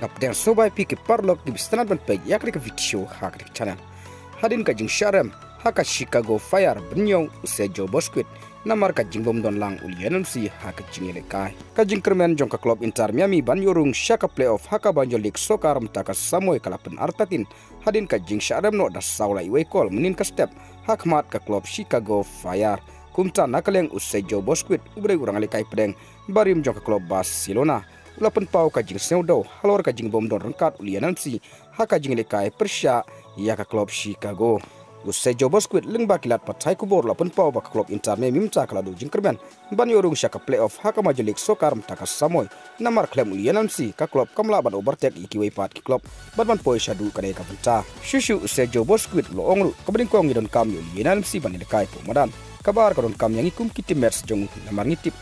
haka pedang sobai piki parlok di bistanan ban peg yak ke video haka dik channel hadin ka jing sharem haka Chicago Fire benyong usejo Bosquet namar ka jing bom don lang ulianan si haka jing lekai ka jing kermen jong ka klub Inter Miami ban yorung shaka playoff haka banjo league soccer mtaka samoy kalapen artatin hadin ka jing sharem no da saula iwe kol menin ka step hakmat ka klub Chicago Fire kumta nakaleng usejo Bosquet ubre urang lekai pedeng barim jong ka klub Barcelona ulapan pau ka jing seudo halor ka jing bom don rengkat ulianan si haka jing lekai persya ya ka klub Chicago usejo Bosquet lengba kilat patai kubor ulapan pau ba ka klub Inter Miami mimta kala do jing kerben ban yorung shaka playoff haka majelik soccer mtaka samoy namar khlem ulianan si ka klub kamla ban overtake ikiwe pat ki klub ban poi shadu kane ka benta shushu usejo Bosquet lo ongru kabring kong idon kam ulianan si ban lekai po madan kabar karon kam yang ikum kitimers jong namar ngitip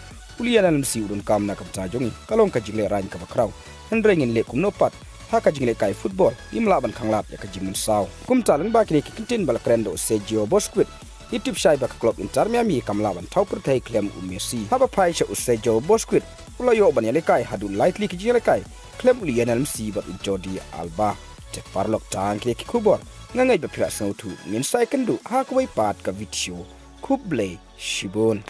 ulianan si udun kam na kabta jongi kalong ka jingle rain ka bakraw hendrengin le kum nopat haka jingle kai football imla ban khanglat ya ka jingmun saw kum taleng ba kini kintin bal krendo Sergio Bosquet itip shai ba ka club Inter Miami kamla ban thau pertai khlem Messi haba phai cha Sergio Bosquet ulayo ban le kai hadu lightly ki jingle kai khlem ulianan si ba Jordi Alba te parlok tang ki kubor ngangai ba phira sautu ngin sai kendu ha ko pat ka video kuble shibon